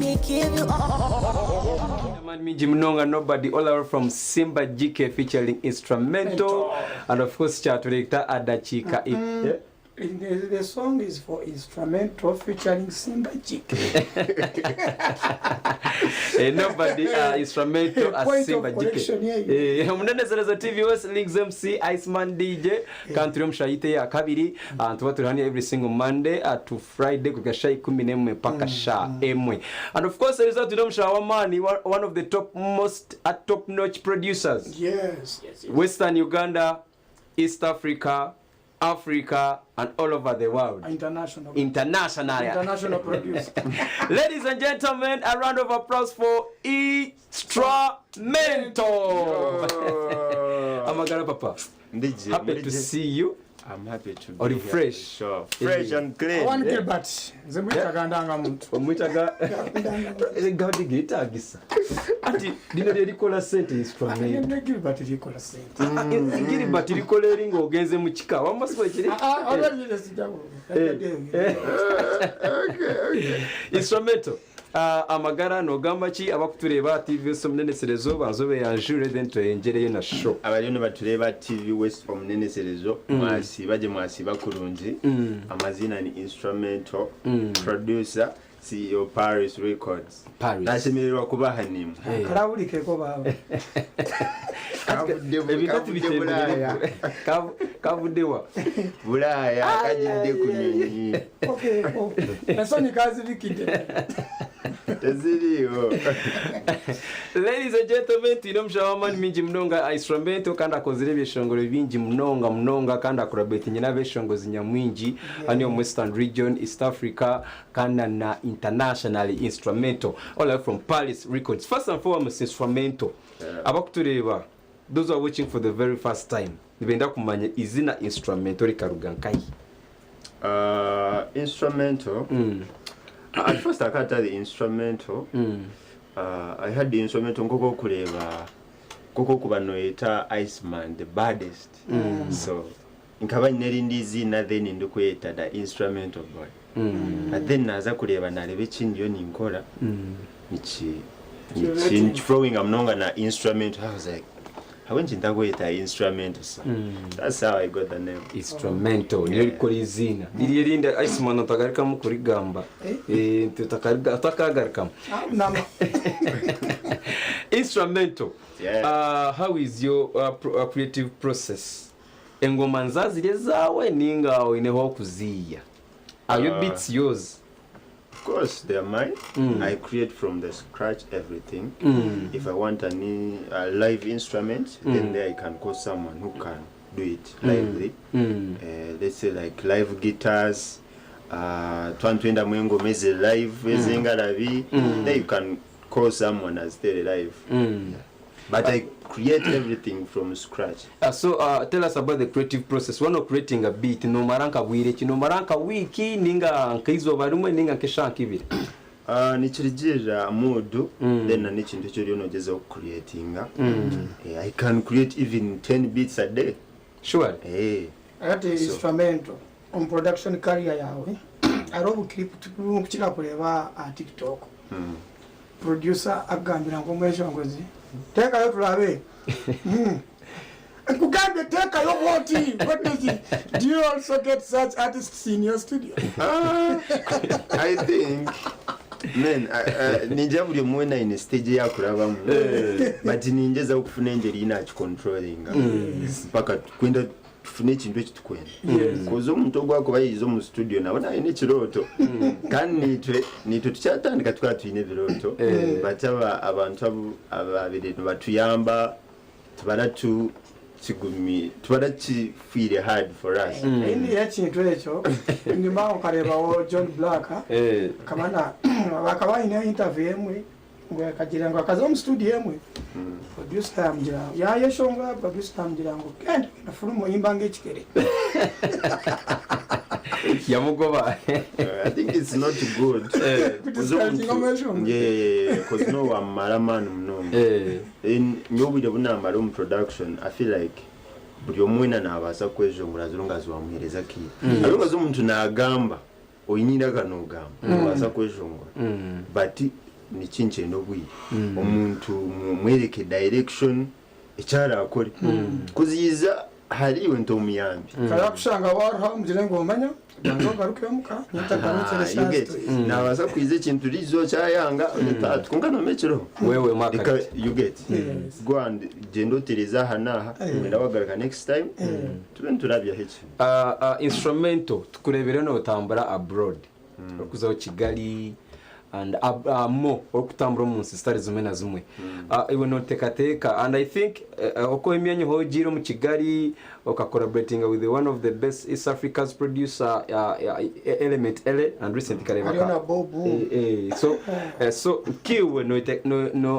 me give you all. Man Minji Mnonga nobody all over from Simba GK featuring instrumental and of course Chaturekta Adachika. The song is for instrumental featuring Simba GK. Nobody instrumental as Simba GK. Omuneneserezo TV West Links MC Iceman DJ country mshayite ya kabiri tuba turani every single Monday to Friday kugasha 11 mpaka sha emwe. And of course there is that Mshawamani, one of the top notch producers. Yes. Western Uganda, East Africa, Africa and all over the world. International producer. Ladies and gentlemen, a round of applause for Instrumental. Amagara Papa. Happy to see you. I'm happy to be Are you here. fresh? Sure. Fresh and clean. One Gilbert. Zemwitagandanga muntu. Omwitaga gadi gita gisa. Ati dino likola sente instrument. Gilbert likola sente. Gilbert likola eringo ogenze mu kika. Wamaswe kiri. Olwanyire sijabu. Okay. Instrumental. Amagara no gambachi abakutureba TV West Omuneneserezo banzobe yanjure then to engereye na show. Abalino batureba TV West Omuneneserezo mwasi bakurunji. Amazina ni Instrumental producer CEO Paris Records. Nashemererwa kubaha nimu. Karawulike ko bawe. Kavudewa Bulaya kajinde kunyonyi. Okay. Nasoni kazi vikide. Ladies and gentlemen, tinomshawaman minji mnonga instrumento kanda kozire byeshongoro binji mnonga kanda kurabeti nyina beshongozi nyamwinji ani mu Western region, East Africa kanda na internationally instrumental all from Paris Records. First and foremost instrumental. Abakutureba those who are watching for the very first time nibenda kumanya izina instrumental rikarugankai. Instrumental. At first I can't tell the instrumental. I had the instrumental ngoko kuleba koko kubanoeta Iceman the baddest. So nkaba nerindi zina then ndikueta the instrumental boy. And then naza kuleba nalebe chindiyo ninkola nichi throwing amnonga na instrument. I was like I went in that instrumental. So that's how I got the name. Instrumental. Nilikola izina. Nilirinda Iceman atagarika mu kurigamba. Tutakagarika. Instrumental. Yeah. How is your creative process? Engoma nzazire zawe ninga ineho kuziya. Are your beats yours? Of course, they are mine. I create from the scratch everything. If I want a live instrument, then there I can call someone who can do it lively. Let's say like live guitars, Twantwenda Mwengo meze live, Zinga Lavi. Then you can call someone as they live. But I create everything from scratch. So tell us about the creative process. When creating a beat, no maranka wiki, no maranka wiki, ninga nkaizo barumwe ninga nkeshanka ibiri. Nichirijira mood, then nichintu chori onogeza creating. I can create even 10 beats a day. Sure. Ati instrumental on production career yawe. Arobu clip tukira kureba TikTok. Producer agambira ngo mweshongozi. Teka yo tulabe. Kugambe teka yo what is it? Do you also get such artists in your studio? I think man, ninja buli mwena in stage ya kulabamu. But ninjeza okufuna engeri ina controlling. Paka kwenda tufune ekintu ekitukwenda. Kozo omuntu ogwako bayizo mu studio nabona ine kiroto. Kandi nitwe tukyatandika tukatwine biroto. Bataba abantu ababiri batuyamba tubaratu kigumi tubarati feel hard for us. Indi ekintu ekyo ndima okareba John Black kamana bakaba ine interview emwe ngwe kagira ngo akaza mu studio emwe producer amgira ya yeshonga producer amgira ngo kende nafurumo imbange ekikere Yamugoba. I think it's not good. Because no one maraman no. In nobody buna marum production, I feel like buri omwena nabaza kwejongura zirunga zwamuhereza ki. Arunga zo muntu na agamba oyinyira kanogamba nabaza kwejongura. But ni kinche no bwi omuntu mwereke direction ekyara akore kuziza hariwe ntomuyambi kala kushanga warha mugire ngo manya ngo garuke muka nabaza kwize kintu rizo cyayanga utatu kungana mekero wewe maka you get go and gendo tereza hanaha mwenda wagaruka next time turabya heche instrumento tukurebere no utambara abroad okuzaho Kigali and mo okutambura mu sisters zimwe na zimwe iwe no tekateka and I think oko emyenye ho jiro mu Kigali collaborating with one of the best East Africa's producer Element Ele and recently kareba so kiwe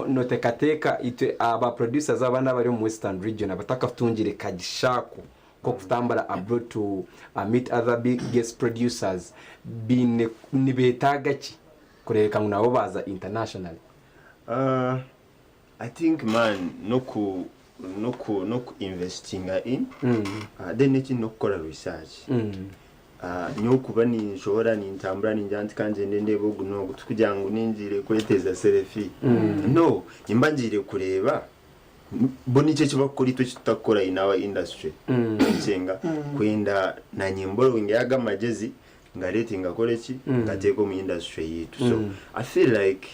no tekateka ite aba producers abana bari mu Western region abataka futungire kagishako ko kutambara abroad to meet other big guest producers bine nibetaga ki kureka nabo baza international. I think man no investing in then it no kora research nyo kuba ni nshobora ni ntambura ni njanti kanje ndebo guno kugira ngo ninjire kweteza selfie no imbanjire kureba boni cyo bakora ito kitakora in our industry ncenga kwenda na nyimboro wingaga magezi ngareti ngakoreki ngateko mu industry yitu so I feel like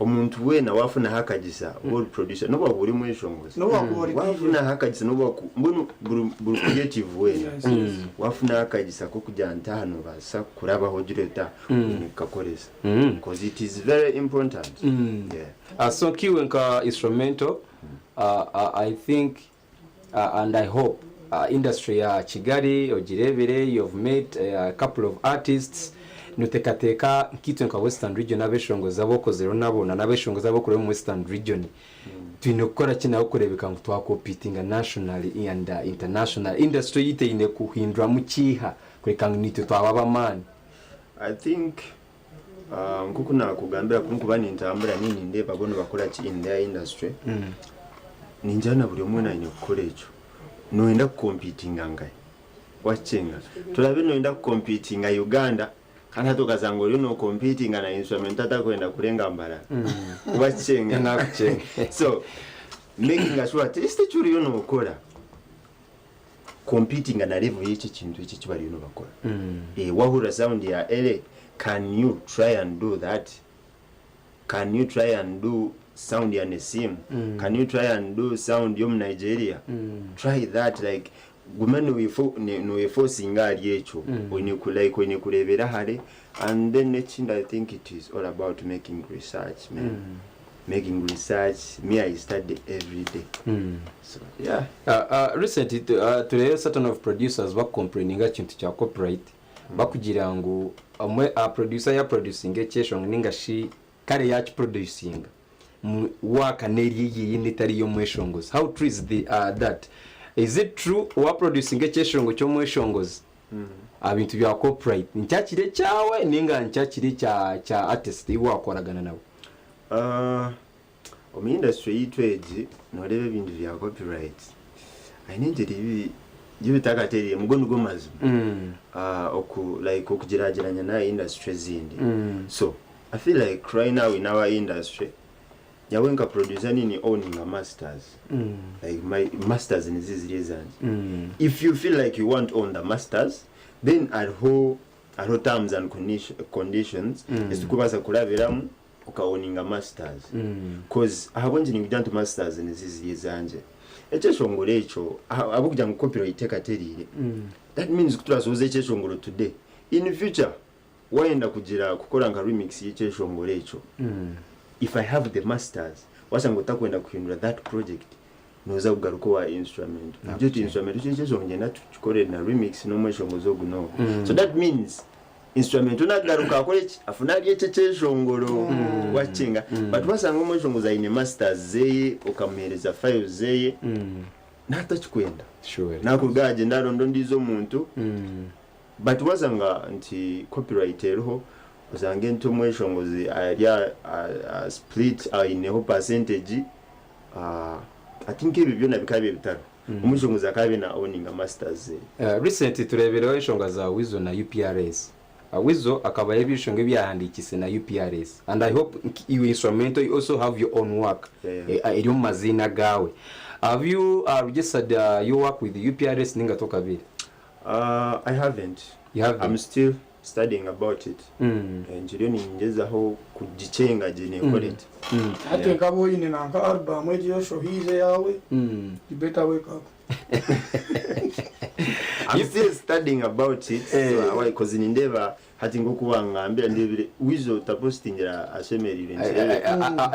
omuntu wena wafuna hakagisa world producer no baburi mu ishongozi no bakuri wafuna hakagisa no baku mbonu buru creative wena wafuna hakagisa ko kujyanta hano basa kuraba ho direta nikakoreza because it is very important yeah so kiwenka instrumental I think and I hope industry ya Kigali ogirebere you've met a couple of artists nutekateka kitu nka Western region abeshongo zabokozero nabona nabeshongo zabokore mu Western region twinokora kina okurebeka ngo twakompetinga nationally and international industry yite ine kuhindura mu kiha kureka nito twababa man I think nkuko nakugambira kunkuba nintambura nini ndeba bono bakora ki in their industry ninjana buri umwe nanye kukorecho noenda competing angai wachenga tulabe noenda competing a Uganda kana tokazango lino competing na instrument tata kwenda kulenga Mbarara wachenga na kuchenga so making sure at least churi yono okora competing na level y'iki kintu iki kibali yono bakora wahura sound ya ele can you try and do that can you try and do sound ya Nesim can you try and do sound yom Nigeria try that like gumano we forcing ali echo when you like when you kurebera hare and then I think it is all about making research man making research me I study every day so yeah recently today certain of producers were complaining kintu cha copyright bakugira ngo amwe a producer ya producing ekesho ningashi kare ya producing waka neri yinitari yo mweshongozi how true is that is it true wa producing ekeshongo cyo mweshongozi abintu bya copyright ncyakire cyawe ninga ncyakire cha artist iwakoragana nabo omu industry yitweje norebe bintu bya copyright ainenjeri yibitakateriye mugondo gomazu oku like okugirageranya na industry zindi so I feel like right now in our industry yawenga producer nini owning a masters like my masters in these reasons if you feel like you want own the masters then at whole terms and conditions is to kubasa kulabiramu owning a masters cause ahabonje ningijantu masters in these reasons ekeshongolo echo abukujya mu copyright tekaterire that means kuturasoze ekeshongolo today in future waenda kugira kukora nga remix y'ekeshongolo echo if I have the masters wasanga utakwenda kuhindura that project noza kugaruka wa instrument budget instrument cyo ngenda tukore na remix no mweshongozo guno so that means instrument unagaruka akore afuna ry'ekeshongolo wachinga but wasanga mweshongoza ine masters zeye okamereza files zeye nata chikwenda sure nakugaje ndarondo ndizo muntu but wasanga nti copyright eriho uzange nto mweshongozi ya split in a percentage I think ibi byona bikabe bitaro umweshongozi akabe na owning a masters recently turebereho eshonga za wizo na UPRS Wizo akaba ebishongo byahandikise na UPRS, and I hope you instrumental you also have your own work eri mu mazina gawe. Have you registered your work with the UPRS ninga toka bile? I haven't. You haven't? I'm still studying about it. Njiriyo ningezaho kugichenga je nekore it. I think abo ine nanga album ejo shohize yawe. You better wake up. I'm still studying about it. So why cause nindeba hati ngokuwangambira ndebire wizo tapostingira ashemerire nje.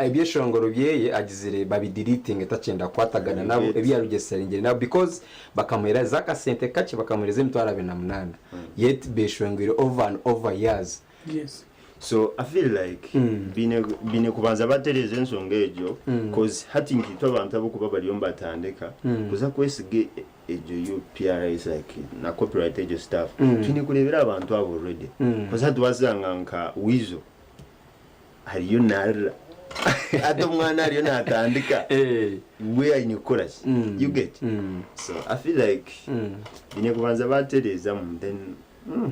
Ebyeshongoro byeye agizire babi deleting etachenda kwatagana nabo ebyarugese ngire nabo because bakamera zakasente kache bakamereza emitwara 28. Yet beshongire over and over years. Yes. So I feel like bine kubanza batereze ensonga ejo cause hati nkito abantu abokuba bali batandika kuza kwesige ejo UPRS like na copyright ejo stuff tune kurebera abantu abo already cause hati wasanga nka wizo hariyo nara ado mwana hariyo natandika we in chorus you get so I feel like bine kubanza batereza then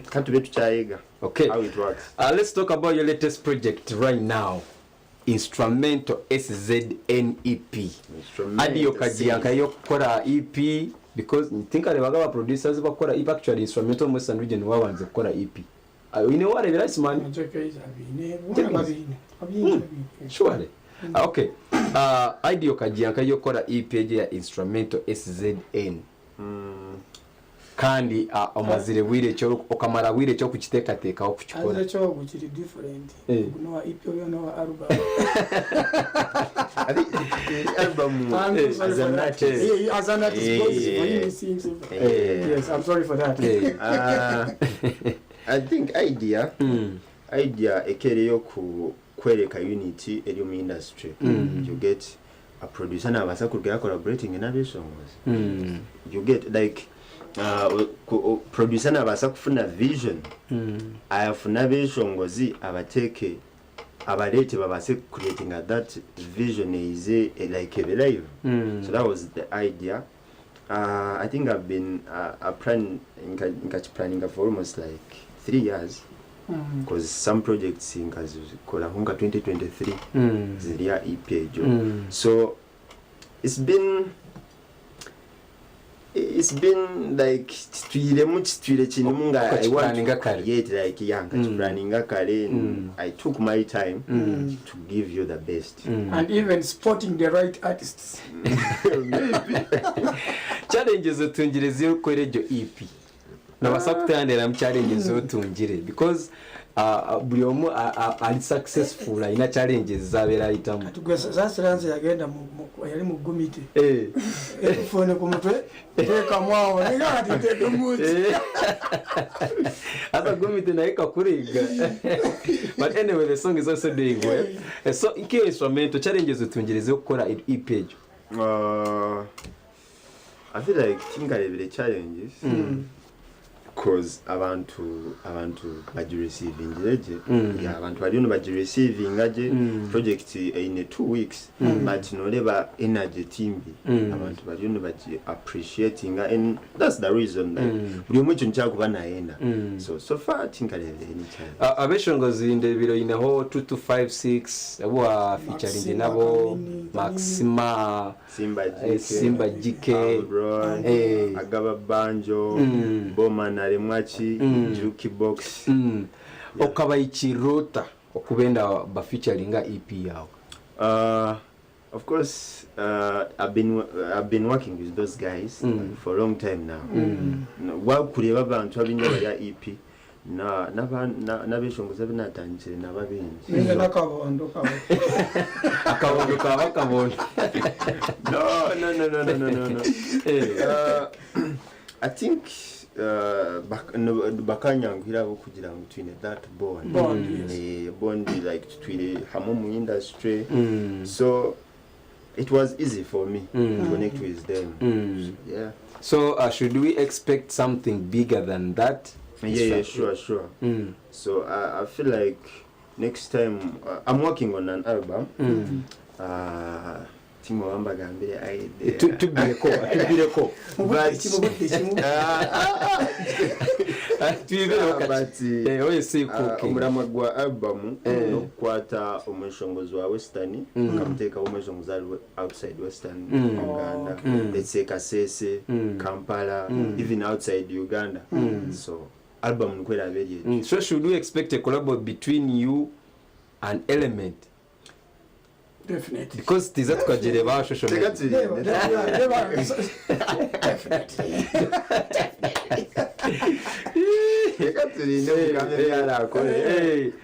can't be tuchaiga. Okay. How it works. Let's talk about your latest project right now. Instrumental SZNEP. Adio kajianka yokora EP because think arebaga producers bakora EP actually instrumental most and region wawanze gukora EP. You know what it is man? Sure. Okay. Adio kajianka yokora EP ya instrumental SZN. Kandi amazire wire cyo okamara wire cyo kukitekateka aho kukikora cyo gukiri different no ipyo no album album as an artist yes I'm sorry for that I think idea ekereyo kwereka unity eri mu industry you get a producer na basa kugera collaborating in other songs you get like producer nabasa kufuna vision ayafuna vision ngozi abateke abarete babase creating that vision is like a live so that was the idea. I think I've been planning for almost like 3 years because some projects in Kola 2023 zilia EP so it's been like twire chini munga I want to create like young planning kare I took my time to give you the best and even spotting the right artists. Challenges otungire zyo kwerejo EP na basakutandera mu challenges otungire because buli omu ali successful ina challenges zabera itamu atugwesa zasiranze yagenda mu yali mu gumite phone ku mutwe teka mwawo ngati teka muti asa gumite na ikakuriga but anyway the song is also doing well so iki instrumental challenges otungirize gukora EP ejo I feel like tingarebere challenges because abantu bagireceiving jeje ya abantu bali no bagireceiving aje project in 2 weeks but no leba energy team abantu bali no bagi appreciating and that's the reason buli omu cyo nchakuba naenda so far tinkalebe any challenge abeshongozi ndebiro inaho 2 to 5 6 abo featuring nabo Maxima Simba Jike Agaba Banjo Boma na Lemwachi Juki Box okaba ichirota okubenda ba featuringa EP yao. Of course I've been working with those guys for a long time now. Wa kureba abantu abinyo ya EP na beshongoza binatangire nababinji nge nakabondo akabondo kabondo no I think bakanyangira bo kugira ngo twine that bond like twine hamo mu industry so it was easy for me to connect with them. Yeah. So should we expect something bigger than that? Yeah, sure. So I feel like next time I'm working on an album. Kimwamba gambire idea. Tubireko. Omuramwa gwa album nokukwata omweshongozi wa Western kamuteeka omweshongozi ali outside Western Uganda, let's say Kasese, Kampala, even outside Uganda. So album nukwera very. So should we expect a collab between you and Element? Definitely. Because tiza tukagire ba social media.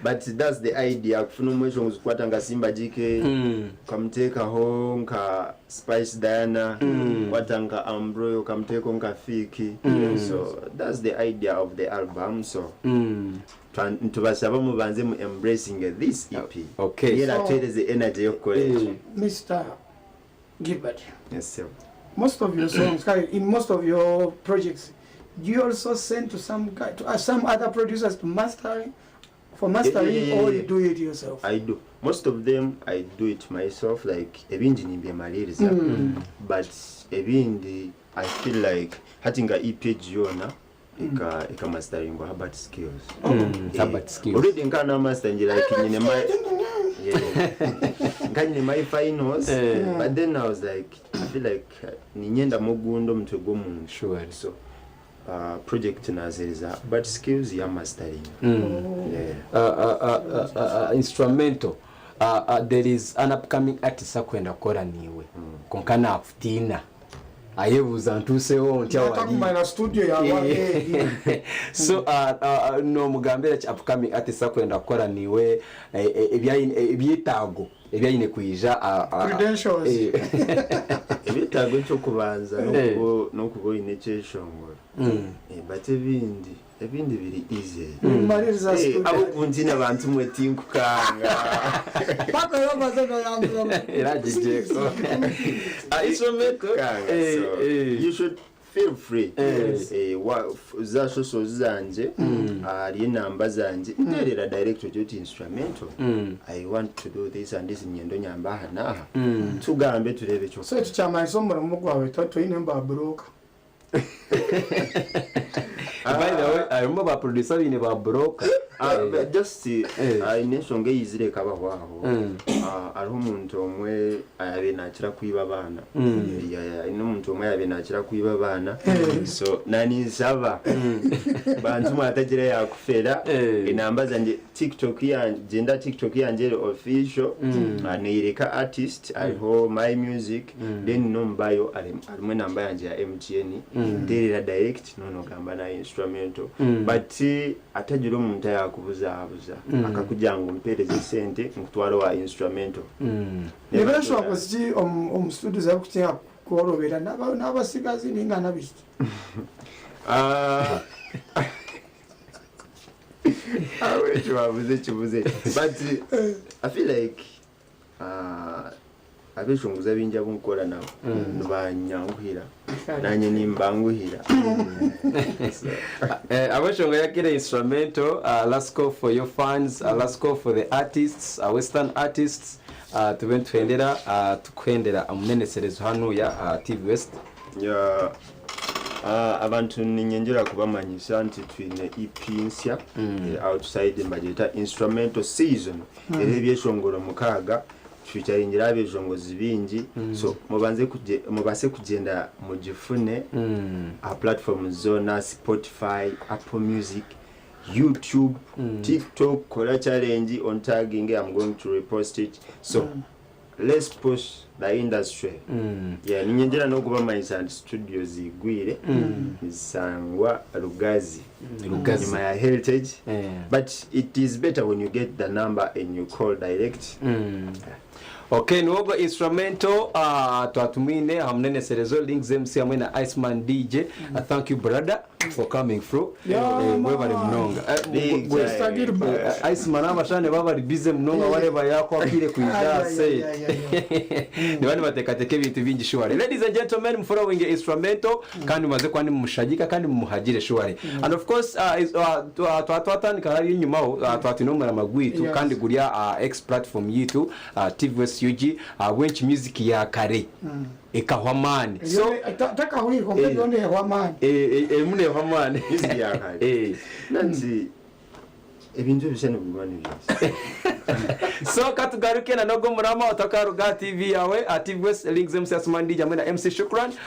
But that's the idea. Kufuna omweshongozi kukwata nga Simba JK, kamteeka ho nka Spice Diana, kwata nka Ambroyo, kamteeko nka Fiki. So that's the idea of the album. So tubasaba mubanze mu embracing this EP. Okay. Yera twere the energy yokukolera. Mr. Gilbert. Yes sir. Most of your songs, in most of your projects, do you also send to some guy, to some other producers to mastering, for mastering, or you do it yourself? I do. Most of them I do it myself. Like ebindi nimbe maliriza, but ebindi I feel like hatinga EP jiona ika mastering wa Herbert skills. Herbert skills. Already nkana mastering like nyine my nkanye my finals, but then I was like I feel like ninyenda mugundo mtego mu sure. So project nazeriza but skills ya mastering. Instrumental. There is an upcoming artist akwenda kora niwe konkana afutina ayebuza ntuseho ntya wali studio ya so no mugambira ki upcoming artist akwenda kora niwe ebyetago ebyayine kuija credentials ebitago cyo kubanza no kubo inecheshongo but ebindi biri easy maririza studio abo kuntina abantu mwetinkukanga paka yobaza no yambo iragijeko instrumental you should feel free. Za social zanje ari namba zanje nderera direct to instrumental. I want to do this and this nyendo nyamba hana tugambe turebe cyo so tuchama isomo mugwawe to inemba broke. By the way, I remember producer in ba broke. Just ineshonge yizire kabaho ari umuntu omwe ayabe nakira kwiba abana ino umuntu omwe ayabe nakira kwiba abana so nani saba bantu mwatagira yakufera inamba zanje TikTok yanje official anireka artist ariho my music then nombayo arimwe namba yanje ya MTN nderera direct nono gamba na instrumental but atagira umuntu yakubuza akakujango mpereze sente nkutwaro wa instrumental nebasho akozi studio za kutia korobera n'abasigazi ningana bishye but I feel like abeshonguza binja bunkora nabo nubanyanguhira nanye nimbanguhira abeshonga yakire instrumental. Let's go for your fans, let's go for the artists, western artists, tukwendera Omuneneserezo hano ya TV West. Abantu ninyenjera kubamanyisa nti twine EP nsya outside mbageta instrumental season ebyeshongoro mukaga tucharingira abeshongozi bingi so mubase kugenda mugifune platform zona Spotify, Apple Music, YouTube, TikTok, kola challenge on tagging. I'm going to repost it. So let's push the industry. Ninyenjera no kubamanyisa studios igwire isangwa Rugazi my heritage, but it is better when you get the number and you call direct. Okay, nuogo instrumental twatumine Omuneneserezo links MC amwe na Iceman DJ. Thank you brother for coming through. Wewe bali mnonga. Iceman abashane baba busy mnonga wale bayako akire kuija say nibani batekateka ebintu bingi shuare. Ladies and gentlemen, following instrumental kandi mumaze kwani mumushagika kandi mumuhagire shuare. And of course twatandika hari inyuma twatinomera magwitu kandi gurya X platform yitu TVS UG wench music ya kare ekahwamani so taka hui kompeto onde hwamani mune hwamani music ya kare nanzi ebintu bisene bimani byose. So katugaruke na nogo murama otakaruga TV yawe TVS links MC Asmandi jamwe na MC Shukran